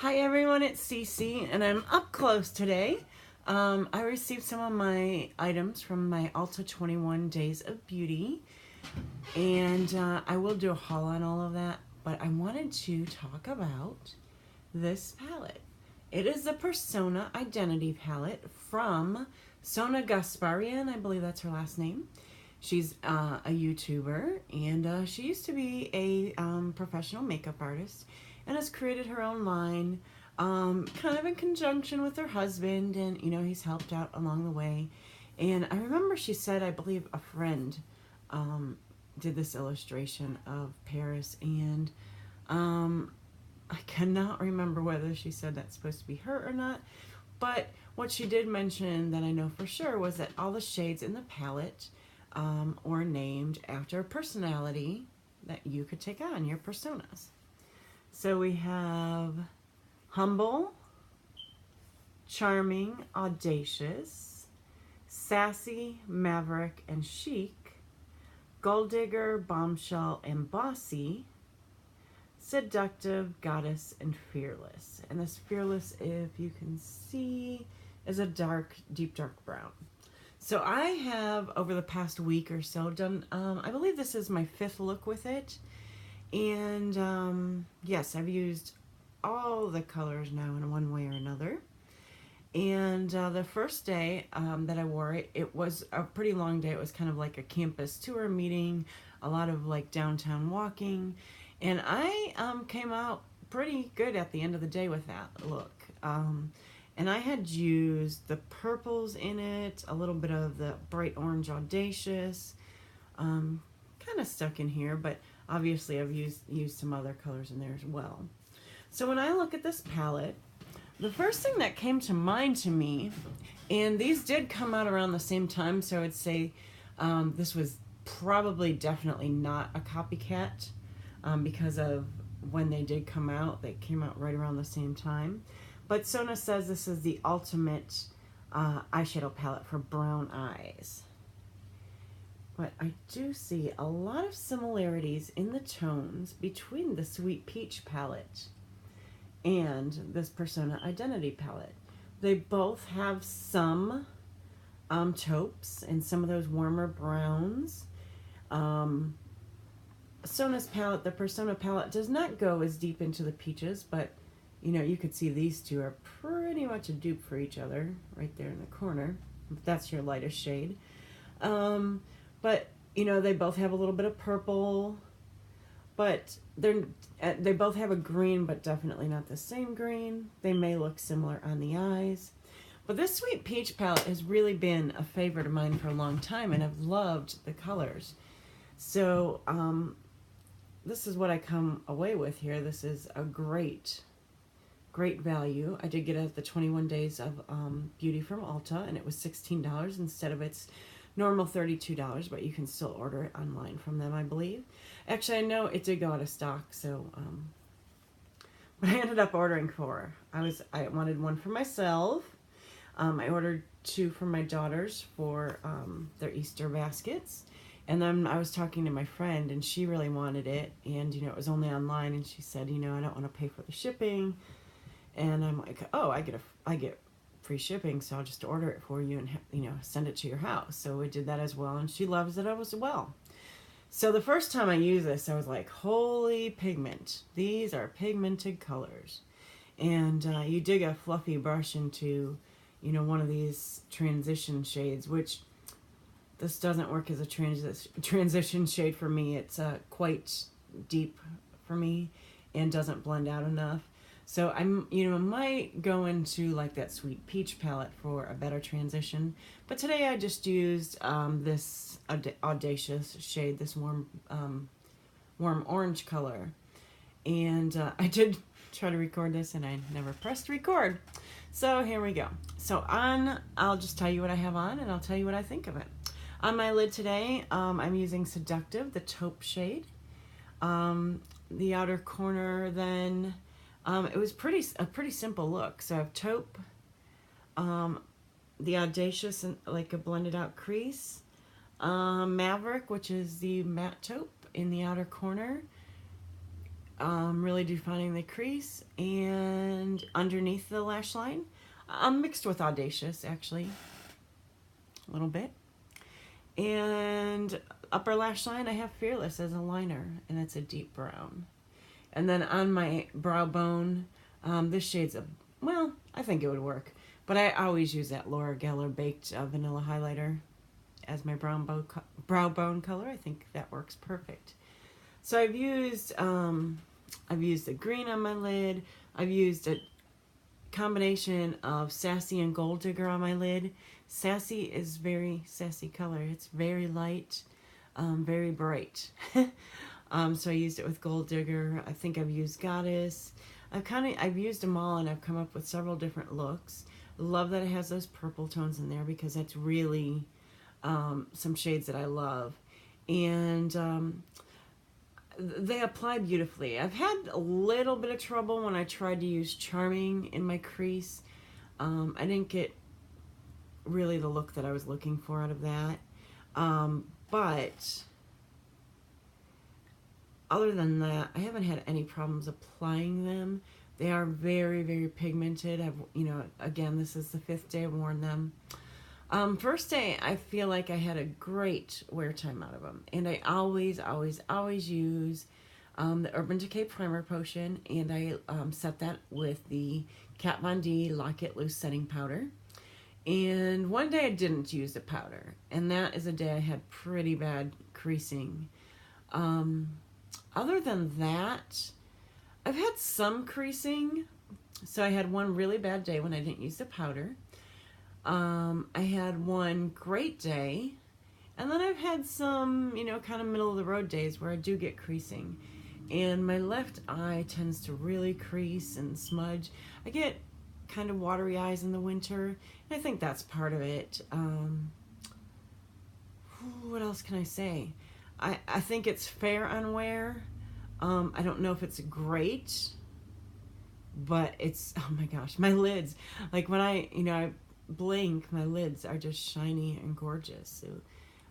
Hi everyone, it's Cece and I'm up close today. I received some of my items from my Ulta 21 Days of Beauty and I will do a haul on all of that, but I wanted to talk about this palette. It is the Persona Identity palette from Sona Gasparian, I believe that's her last name. She's a YouTuber and she used to be a professional makeup artist and has created her own line kind of in conjunction with her husband, and he's helped out along the way. And I remember she said, I believe a friend did this illustration of Paris, and I cannot remember whether she said that's supposed to be her or not, but what she did mention that I know for sure was that all the shades in the palette were named after a personality that you could take on, your personas. So we have humble, charming, audacious, sassy, maverick, and chic, gold digger, bombshell, and bossy, seductive, goddess, and fearless. And this fearless, if you can see, is a deep dark brown. So I have, over the past week or so, done, I believe this is my 5th look with it. And yes, I've used all the colors now in one way or another. And the first day that I wore it, it was a pretty long day. It was kind of like a campus tour meeting, a lot of like downtown walking. And I came out pretty good at the end of the day with that look. And I had used the purples in it, a little bit of the bright orange audacious, kind of stuck in here, but obviously I've used some other colors in there as well. So when I look at this palette, the first thing that came to mind to me, and these did come out around the same time, so I would say this was probably definitely not a copycat because of when they did come out. They came out right around the same time. But Sona says this is the ultimate eyeshadow palette for brown eyes. But I do see a lot of similarities in the tones between the Sweet Peach palette and this Persona Identity palette. They both have some taupes and some of those warmer browns. Sona's palette, the Persona palette, does not go as deep into the peaches, but you could see these two are pretty much a dupe for each other right there in the corner. That's your lightest shade. But they both have a little bit of purple, but they both have a green, but definitely not the same green. They may look similar on the eyes. But this Sweet Peach palette has really been a favorite of mine for a long time, and I've loved the colors. So this is what I come away with here. This is a great value. I did get it at the 21 Days of Beauty from Ulta, and it was $16 instead of its normal $32, but you can still order it online from them, I believe. Actually, I know it did go out of stock, so but I ended up ordering 4. I wanted one for myself. I ordered 2 for my daughters for their Easter baskets. And then I was talking to my friend, and she really wanted it, and it was only online, and she said, I don't want to pay for the shipping. And I'm like, oh, I get free shipping, so I'll just order it for you and send it to your house. So we did that as well, and she loves it as well. So the first time I used this, I was like, holy pigment. These are pigmented colors. And you dig a fluffy brush into, one of these transition shades, which this doesn't work as a transition shade for me. It's quite deep for me and doesn't blend out enough. So I'm, might go into like that Sweet Peach palette for a better transition. But today I just used this audacious shade, this warm orange color. And I did try to record this and I never pressed record. So here we go. So I'll just tell you what I have on and I'll tell you what I think of it. On my lid today, I'm using Seductive, the taupe shade. The outer corner then... it was a pretty simple look. So I have taupe, the audacious and like a blended out crease, Maverick, which is the matte taupe in the outer corner, really defining the crease, and and underneath the lash line. Mixed with Audacious, actually, a little bit. And upper lash line, I have Fearless as a liner, and it's a deep brown. And then on my brow bone, this shade's well, I think it would work. But I always use that Laura Geller Baked Vanilla Highlighter as my brow bone color. I think that works perfect. So I've used the green on my lid. I've used a combination of Sassy and Gold Digger on my lid. Sassy is very sassy color. It's very light, very bright. So I used it with Gold Digger. I think I've used Goddess. I've used them all, and I've come up with several different looks. Love that it has those purple tones in there because that's really some shades that I love. And they apply beautifully. I've had a little bit of trouble when I tried to use Charming in my crease. I didn't get really the look that I was looking for out of that. But other than that, I haven't had any problems applying them. They are very, very pigmented. Again, this is the 5th day I've worn them. First day, I feel like I had a great wear time out of them. And I always, always, always use the Urban Decay Primer Potion. And I set that with the Kat Von D Lock It Loose Setting Powder. And one day I didn't use the powder. And that is a day I had pretty bad creasing. Other than that, I've had some creasing. So I had one really bad day when I didn't use the powder. I had one great day, and then I've had some, kind of middle of the road days where I do get creasing. And my left eye tends to really crease and smudge. I get kind of watery eyes in the winter, and I think that's part of it. What else can I say? I think it's fair on wear. I don't know if it's great, but it's, oh my gosh, my lids. Like when I blink, my lids are just shiny and gorgeous. So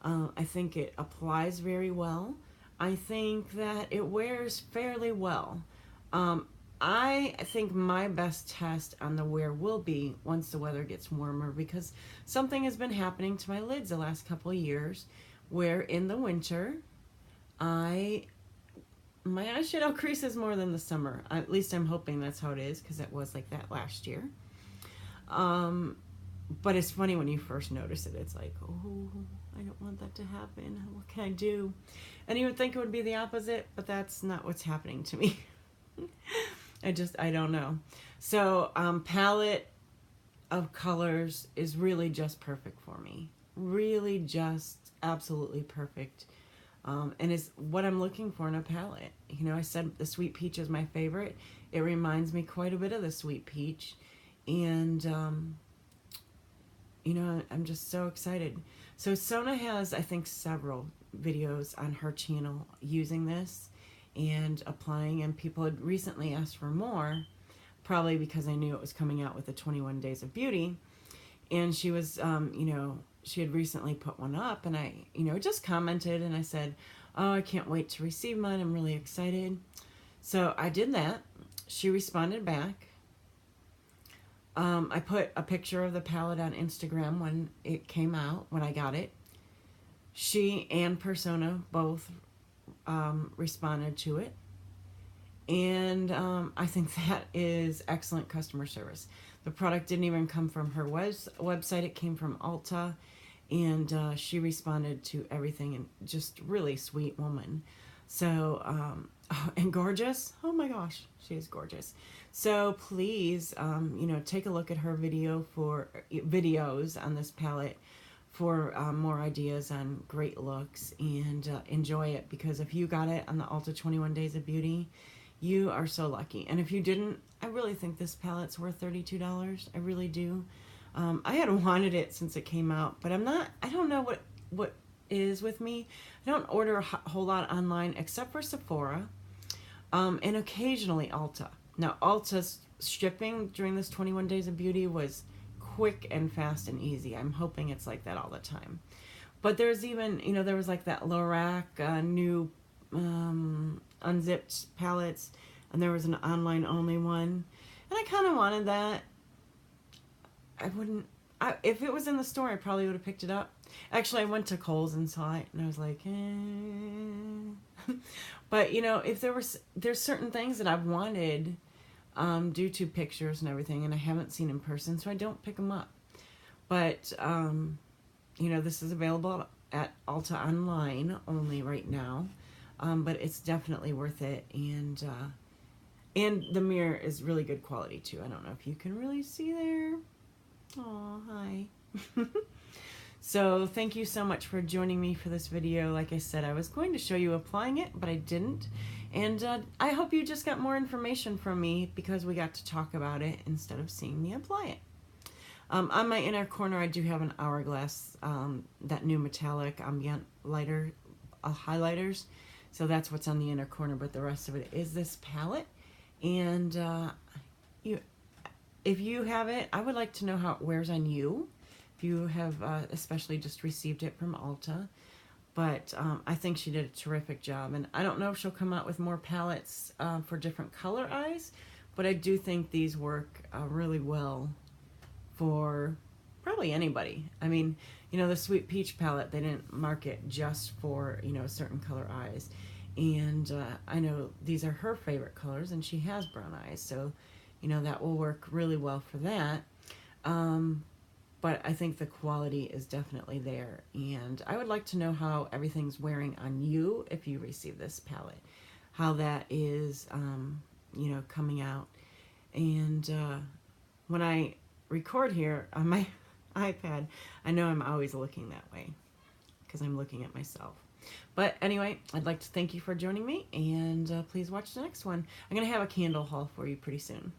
I think it applies very well. I think that it wears fairly well. I think my best test on the wear will be once the weather gets warmer, because something has been happening to my lids the last couple of years where in the winter my eyeshadow creases more than the summer. At least I'm hoping that's how it is, because it was like that last year. But it's funny when you first notice it. It's like, oh, I don't want that to happen. What can I do? And you would think it would be the opposite, but that's not what's happening to me. I don't know. So palette of colors is really just perfect for me. Really just absolutely perfect. And is what I'm looking for in a palette. I said the Sweet Peach is my favorite. It reminds me quite a bit of the Sweet Peach. And I'm just so excited. So Sona has, I think, several videos on her channel using this and applying, and people had recently asked for more, probably because I knew it was coming out with the 21 Days of Beauty. And she was, she had recently put one up, and I, just commented, and I said, oh, I can't wait to receive mine. I'm really excited. So I did that. She responded back. I put a picture of the palette on Instagram when it came out, when I got it. She and Persona both responded to it. And I think that is excellent customer service. The product didn't even come from her website. It came from Ulta. And she responded to everything, and just really sweet woman. So, and gorgeous. Oh my gosh, she is gorgeous. So please, take a look at her videos on this palette for more ideas on great looks, and enjoy it, because if you got it on the Ulta 21 Days of Beauty, you are so lucky. And if you didn't, I really think this palette's worth $32. I really do. I had wanted it since it came out, but I don't know what is with me. I don't order a whole lot online except for Sephora, and occasionally Ulta. Now, Ulta's shipping during this 21 Days of Beauty was quick and fast and easy. I'm hoping it's like that all the time. But there's even, there was like that Lorac new unzipped palettes, and there was an online only one. And I kind of wanted that. I wouldn't, if it was in the store, I probably would have picked it up. Actually, I went to Kohl's and saw it, and I was like, eh. But, you know, if there's certain things that I've wanted due to pictures and everything, and I haven't seen in person, so I don't pick them up. But, you know, this is available at Ulta online only right now. But it's definitely worth it. And the mirror is really good quality, too. I don't know if you can really see there. Oh, hi. So thank you so much for joining me for this video. Like I said, I was going to show you applying it, but I didn't. And I hope you just got more information from me because we got to talk about it instead of seeing me apply it. On my inner corner, I do have an Hourglass, that new metallic ambient lighter highlighters. So that's what's on the inner corner, but the rest of it is this palette. And if you have it, I would like to know how it wears on you. If you have especially just received it from Ulta. But I think she did a terrific job. And I don't know if she'll come out with more palettes for different color eyes. But I do think these work really well for probably anybody. I mean, you know, the Sweet Peach palette, they didn't market just for, you know, certain color eyes. And I know these are her favorite colors, and she has brown eyes. So, you know, that will work really well for that. But I think the quality is definitely there. And I would like to know how everything's wearing on you if you receive this palette. How that is, you know, coming out. And when I record here on my iPad, I know I'm always looking that way because I'm looking at myself. But anyway, I'd like to thank you for joining me, and please watch the next one. I'm going to have a candle haul for you pretty soon.